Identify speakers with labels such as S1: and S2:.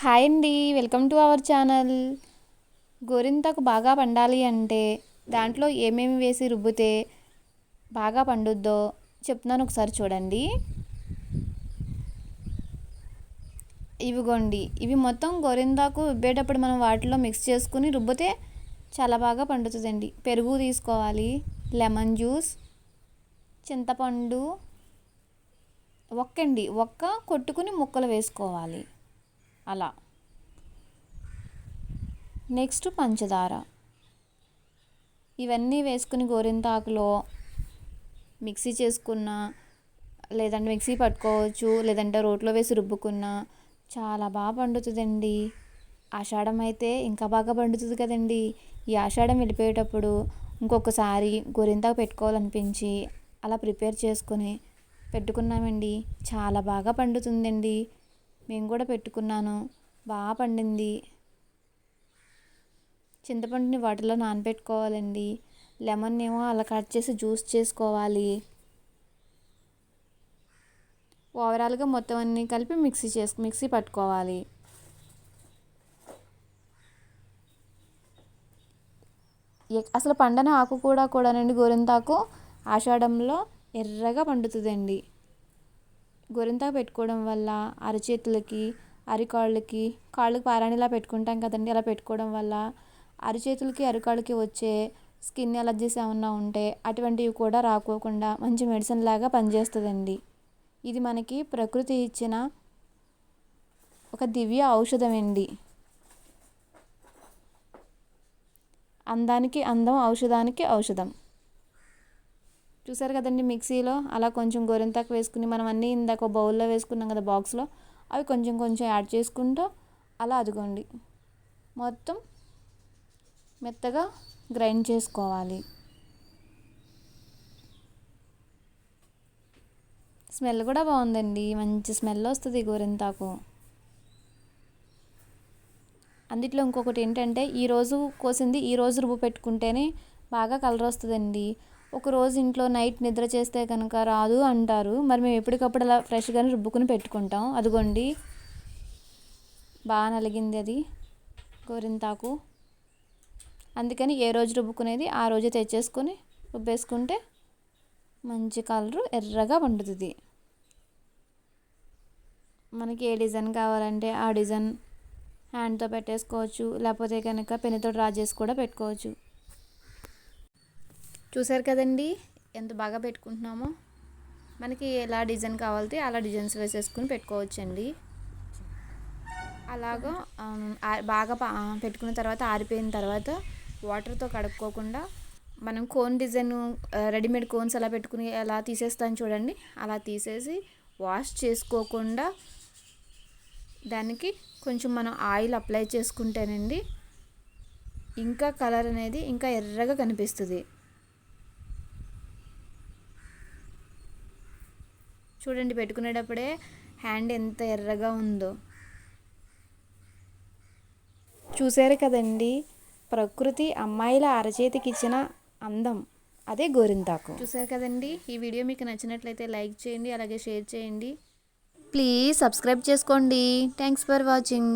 S1: Hi అండి, welcome to our channel. గోరింతాకు బాగా పండాలి అంటే దాంట్లో ఏమేమి వేసి రుబ్బితే బాగా పండుద్దో చెప్తున్నాను, ఒకసారి చూడండి. ఇవిగోండి, ఇవి మొత్తం గోరింతాకు రుబ్బేటప్పుడు మనం వాటిలో మిక్స్ చేసుకుని రుబ్బితే చాలా బాగా పండుతుందండి. పెరుగు తీసుకోవాలి, లెమన్ జ్యూస్, చింతపండు ఒక్క కొట్టుకుని ముక్కలు వేసుకోవాలి. అలా నెక్స్ట్ పంచదార, ఇవన్నీ వేసుకుని గోరింతాకులో మిక్సీ చేసుకున్న, లేదంటే మిక్సీ పట్టుకోవచ్చు, లేదంటే రోట్లో వేసి రుబ్బుకున్న చాలా బాగా పండుతుందండి. ఆషాఢం అయితే ఇంకా బాగా పండుతుంది కదండి. ఈ ఆషాఢం వెళ్ళిపోయేటప్పుడు ఇంకొకసారి గోరింతాకు పెట్టుకోవాలనిపించి అలా ప్రిపేర్ చేసుకొని పెట్టుకున్నామండి. చాలా బాగా పండుతుందండి. మేము కూడా పెట్టుకున్నాను, బాగా పండింది. చింతపండుని వాటిలో నానబెట్టుకోవాలండి. లెమన్ ఏమో అలా కట్ చేసి జ్యూస్ చేసుకోవాలి. ఓవరాల్గా మొత్తం అన్నీ కలిపి మిక్సీ పట్టుకోవాలి. అసలు పండన ఆకు కూడానండి గోరింతాకు ఆషాఢంలో ఎర్రగా పండుతుందండి. గోరింతాకు పెట్టుకోవడం వల్ల అరచేతులకి, అరికాళ్ళకి, కాళ్ళకి పారాణిలా పెట్టుకుంటాం కదండి, అలా పెట్టుకోవడం వల్ల అరచేతులకి, అరికాళ్ళకి వచ్చే స్కిన్ ఎలర్జీస్ ఏమన్నా ఉంటే అటువంటివి కూడా రాకోకుండా మంచి మెడిసిన్ లాగా పనిచేస్తుందండి. ఇది మనకి ప్రకృతి ఇచ్చిన ఒక దివ్య ఔషధం అండి. అందానికి అందం, ఔషధానికి ఔషధం. చూసారు కదండి, మిక్సీలో అలా కొంచెం గోరింతాకు వేసుకుని మనం అన్నీ ఇందాక బౌల్లో వేసుకున్నాం కదా బాక్స్లో, అవి కొంచెం కొంచెం యాడ్ చేసుకుంటూ అలా అదిగోండి మొత్తం మెత్తగా గ్రైండ్ చేసుకోవాలి. స్మెల్ కూడా బాగుందండి, మంచి స్మెల్ వస్తుంది గోరింతాకు. అందుట్లో ఇంకొకటి ఏంటంటే, ఈరోజు కోసింది ఈరోజు రుబ్బు పెట్టుకుంటేనే బాగా కలర్ వస్తుందండి. ఒకరోజు ఇంట్లో నైట్ నిద్ర చేస్తే కనుక రాదు అంటారు. మరి మేము ఎప్పటికప్పుడు అలా ఫ్రెష్గానే రుబ్బుకుని పెట్టుకుంటాం. అదిగోండి బాగా నలిగింది అది గోరింతాకు. అందుకని ఏ రోజు రుబ్బుకునేది ఆ రోజు తెచ్చేసుకొని రుబ్బేసుకుంటే మంచి కలరు ఎర్రగా పండుతుంది. మనకి ఏ డిజైన్ కావాలంటే ఆ డిజైన్ హ్యాండ్తో పెట్టేసుకోవచ్చు, లేకపోతే కనుక పెన్నుతో డ్రా చేసి కూడా పెట్టుకోవచ్చు. చూసారు కదండి ఎంత బాగా పెట్టుకుంటున్నామో. మనకి ఎలా డిజైన్ కావాలితే అలా డిజైన్స్ వేసేసుకుని పెట్టుకోవచ్చండి. అలాగా బాగా పెట్టుకున్న తర్వాత ఆరిపోయిన తర్వాత వాటర్తో కడుక్కోకుండా మనం కోన్ డిజైన్ రెడీమేడ్ కోన్స్ అలా పెట్టుకుని ఎలా తీసేస్తాను చూడండి, అలా తీసేసి వాష్ చేసుకోకుండా దానికి కొంచెం మనం ఆయిల్ అప్లై చేసుకుంటేనండి ఇంకా కలర్ అనేది ఇంకా ఎర్రగా కనిపిస్తుంది. చూడండి, పెట్టుకునేటప్పుడే హ్యాండ్ ఎంత ఎర్రగా ఉందో. చూసారు కదండి, ప్రకృతి అమ్మాయిల అరచేతికి ఇచ్చిన అందం అదే గోరింతాకు. చూసారు కదండి, ఈ వీడియో మీకు నచ్చినట్లయితే లైక్ చేయండి, అలాగే షేర్ చేయండి. ప్లీజ్ సబ్స్క్రైబ్ చేసుకోండి. Thanks for watching.